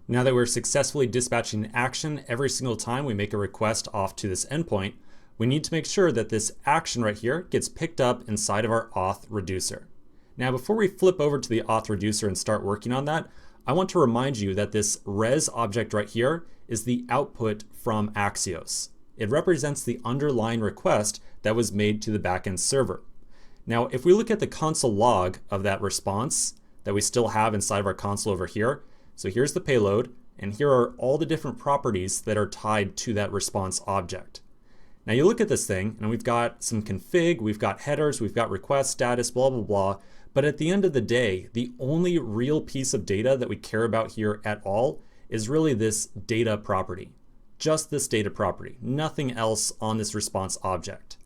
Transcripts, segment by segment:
Now that we're successfully dispatching an action every single time we make a request off to this endpoint, we need to make sure that this action right here gets picked up inside of our auth reducer. Now, before we flip over to the auth reducer and start working on that, I want to remind you that this res object right here is the output from Axios. It represents the underlying request that was made to the backend server. Now, if we look at the console log of that response that we still have inside of our console over here, so here's the payload, and here are all the different properties that are tied to that response object. Now you look at this thing, and we've got some config, we've got headers, we've got request status, blah, blah, blah. But at the end of the day, the only real piece of data that we care about here at all is really this data property. Just this data property, nothing else on this response object.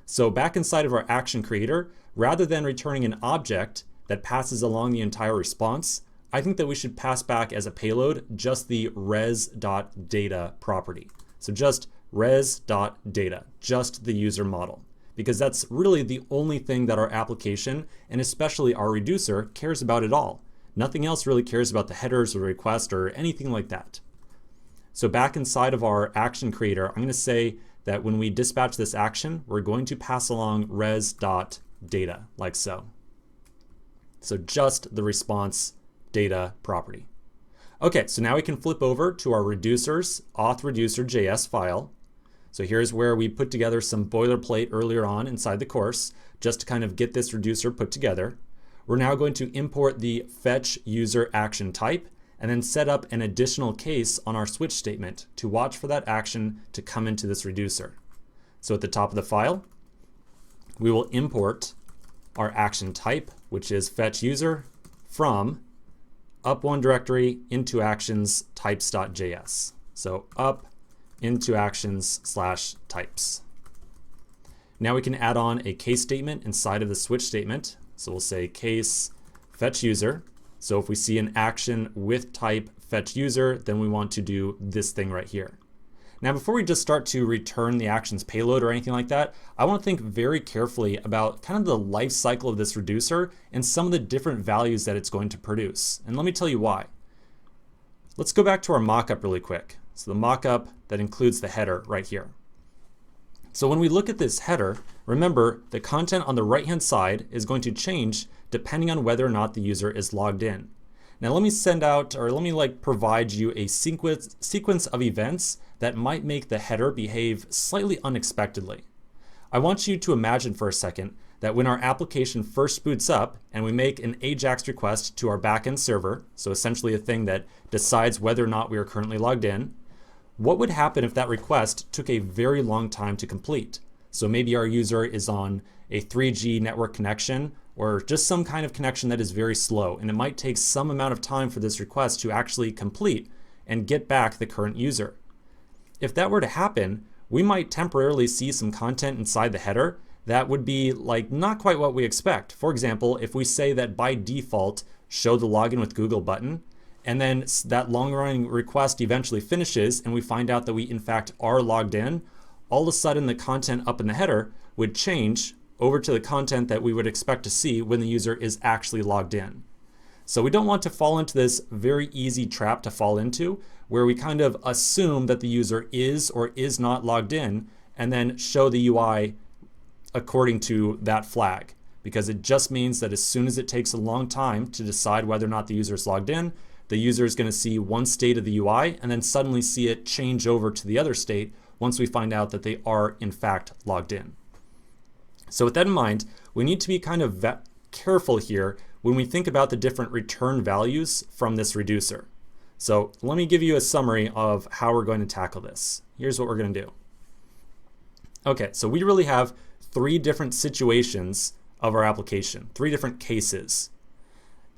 So back inside of our action creator, rather than returning an object that passes along the entire response, I think that we should pass back as a payload just the res.data property. So just res.data, just the user model, because that's really the only thing that our application, and especially our reducer, cares about at all. Nothing else really cares about the headers or request or anything like that. So back inside of our action creator, I'm going to say that when we dispatch this action, we're going to pass along res.data, like so. So just the response data property. Okay, so now we can flip over to our reducers, auth reducer.js file. So here's where we put together some boilerplate earlier on inside the course, just to kind of get this reducer put together. We're now going to import the fetch user action type and then set up an additional case on our switch statement to watch for that action to come into this reducer. So at the top of the file, we will import our action type, which is fetch user, from up one directory into actions types.js. So up into actions / types. Now we can add on a case statement inside of the switch statement. So we'll say case fetch user. So if we see an action with type fetch user, then we want to do this thing right here. Now, before we just start to return the actions payload or anything like that, I want to think very carefully about kind of the life cycle of this reducer and some of the different values that it's going to produce. And let me tell you why. Let's go back to our mockup really quick. So the mockup that includes the header right here. So when we look at this header, remember the content on the right-hand side is going to change depending on whether or not the user is logged in. Now let me provide you a sequence of events that might make the header behave slightly unexpectedly. I want you to imagine for a second that when our application first boots up and we make an AJAX request to our backend server, so essentially a thing that decides whether or not we are currently logged in, what would happen if that request took a very long time to complete? So maybe our user is on a 3G network connection or just some kind of connection that is very slow, and it might take some amount of time for this request to actually complete and get back the current user. If that were to happen, we might temporarily see some content inside the header that would be not quite what we expect. For example, if we say that by default, show the login with Google button, and then that long-running request eventually finishes and we find out that we in fact are logged in, all of a sudden the content up in the header would change over to the content that we would expect to see when the user is actually logged in. So we don't want to fall into this very easy trap to fall into where we kind of assume that the user is or is not logged in and then show the UI according to that flag, because it just means that as soon as it takes a long time to decide whether or not the user is logged in, the user is going to see one state of the UI and then suddenly see it change over to the other state once we find out that they are in fact logged in. So with that in mind, we need to be kind of careful here when we think about the different return values from this reducer. So let me give you a summary of how we're going to tackle this. Here's what we're going to do. Okay, so we really have three different situations of our application, three different cases.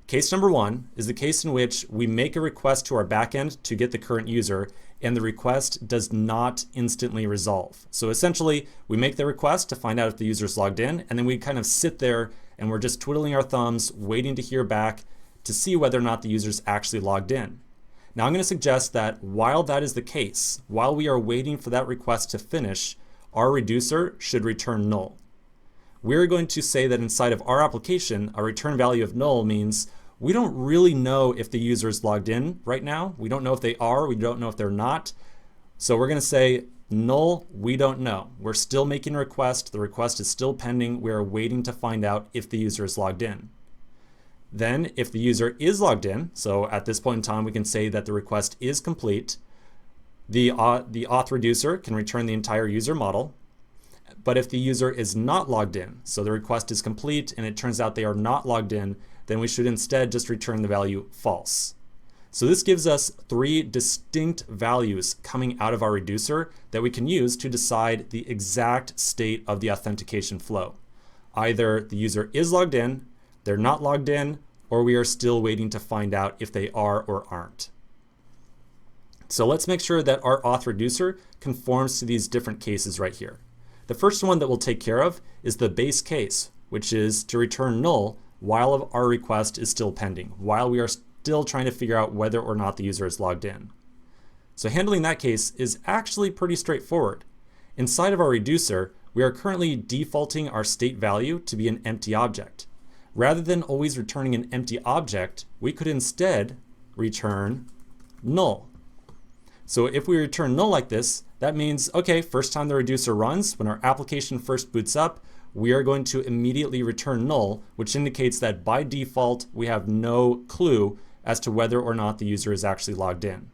Case number one is the case in which we make a request to our backend to get the current user and the request does not instantly resolve. So essentially, we make the request to find out if the user is logged in, and then we kind of sit there and we're just twiddling our thumbs, waiting to hear back to see whether or not the user is actually logged in. Now I'm going to suggest that while that is the case, while we are waiting for that request to finish, our reducer should return null. We're going to say that inside of our application, a return value of null means we don't really know if the user is logged in right now. We don't know if they are, we don't know if they're not. So we're going to say null, we don't know. We're still making a request. The request is still pending. We are waiting to find out if the user is logged in. Then if the user is logged in, so at this point in time we can say that the request is complete, the auth reducer can return the entire user model. But if the user is not logged in, so the request is complete and it turns out they are not logged in, then we should instead just return the value false. So this gives us 3 distinct values coming out of our reducer that we can use to decide the exact state of the authentication flow. Either the user is logged in, they're not logged in, or we are still waiting to find out if they are or aren't. So let's make sure that our auth reducer conforms to these different cases right here. The first one that we'll take care of is the base case, which is to return null while our request is still pending, while we are still trying to figure out whether or not the user is logged in. So handling that case is actually pretty straightforward. Inside of our reducer, we are currently defaulting our state value to be an empty object. Rather than always returning an empty object, we could instead return null. So if we return null like this, that means, okay, first time the reducer runs, when our application first boots up, we are going to immediately return null, which indicates that by default, we have no clue as to whether or not the user is actually logged in.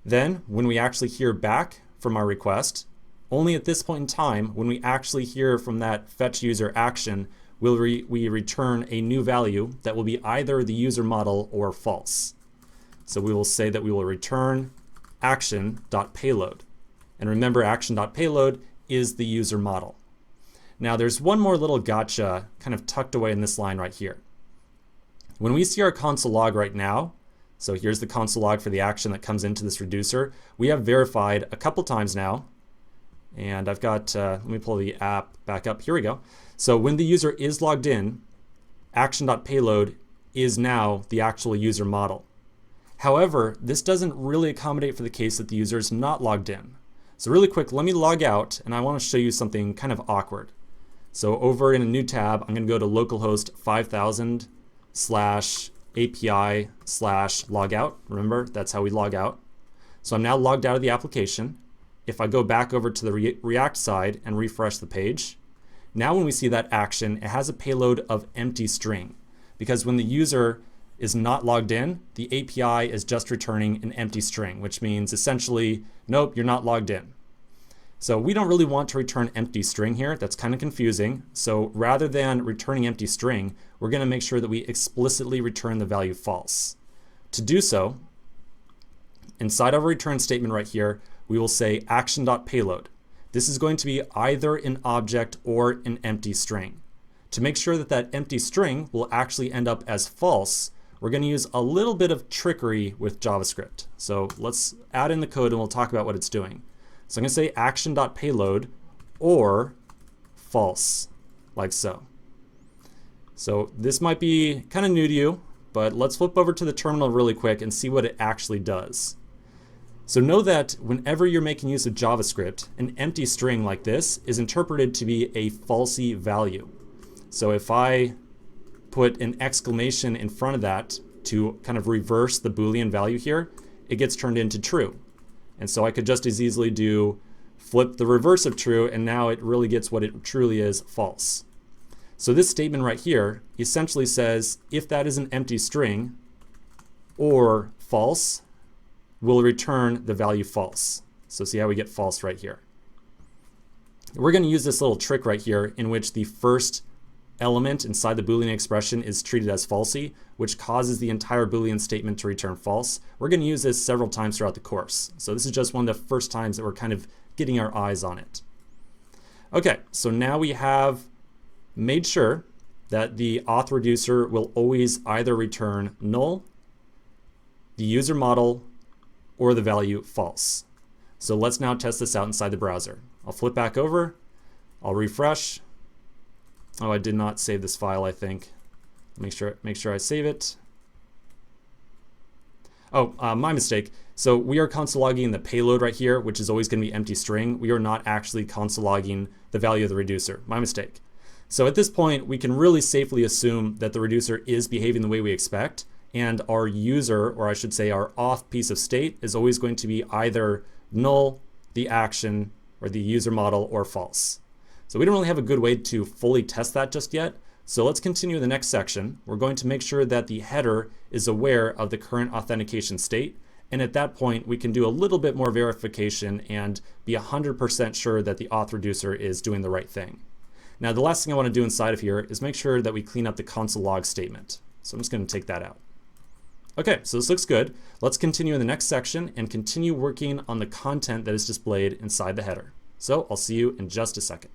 Then, when we actually hear back from our request, only at this point in time, when we actually hear from that fetch user action, will we return a new value that will be either the user model or false. So we will say that we will return action.payload. And remember, action.payload is the user model. Now there's one more little gotcha kind of tucked away in this line right here. When we see our console log right now, so here's the console log for the action that comes into this reducer, we have verified a couple times now. And I've got, let me pull the app back up. Here we go. So when the user is logged in, action.payload is now the actual user model. However, this doesn't really accommodate for the case that the user is not logged in. So really quick, let me log out, and I want to show you something kind of awkward. So over in a new tab, I'm going to go to localhost 5000/API/logout. Remember, that's how we log out. So I'm now logged out of the application. If I go back over to the React side and refresh the page, now when we see that action, it has a payload of empty string. Because when the user is not logged in, the API is just returning an empty string, which means essentially, nope, you're not logged in. So we don't really want to return empty string here. That's kind of confusing. So rather than returning empty string, we're going to make sure that we explicitly return the value false. To do so, inside of our return statement right here, we will say action.payload. This is going to be either an object or an empty string. To make sure that that empty string will actually end up as false, we're going to use a little bit of trickery with JavaScript. So let's add in the code and we'll talk about what it's doing. So I'm going to say action.payload or false, like so. So this might be kind of new to you, but let's flip over to the terminal really quick and see what it actually does. So know that whenever you're making use of JavaScript, an empty string like this is interpreted to be a falsy value. So if I put an exclamation in front of that to kind of reverse the Boolean value here, it gets turned into true. And so I could just as easily do flip the reverse of true, and now it really gets what it truly is, false. So this statement right here essentially says if that is an empty string or false, we'll return the value false. So see how we get false right here. We're going to use this little trick right here in which the first element inside the Boolean expression is treated as falsy, which causes the entire Boolean statement to return false. We're going to use this several times throughout the course. So this is just one of the first times that we're kind of getting our eyes on it. Okay, so now we have made sure that the auth reducer will always either return null, the user model, or the value false. So let's now test this out inside the browser. I'll flip back over, I'll refresh. Oh, I did not save this file, I think. Make sure I save it. Oh, my mistake. So we are console logging the payload right here, which is always going to be empty string. We are not actually console logging the value of the reducer. My mistake. So at this point, we can really safely assume that the reducer is behaving the way we expect, and our user, or I should say our auth piece of state, is always going to be either null, the action, or the user model, or false. So we don't really have a good way to fully test that just yet. So let's continue in the next section. We're going to make sure that the header is aware of the current authentication state. And at that point, we can do a little bit more verification and be 100% sure that the auth reducer is doing the right thing. Now, the last thing I want to do inside of here is make sure that we clean up the console log statement. So I'm just going to take that out. Okay, so this looks good. Let's continue in the next section and continue working on the content that is displayed inside the header. So I'll see you in just a second.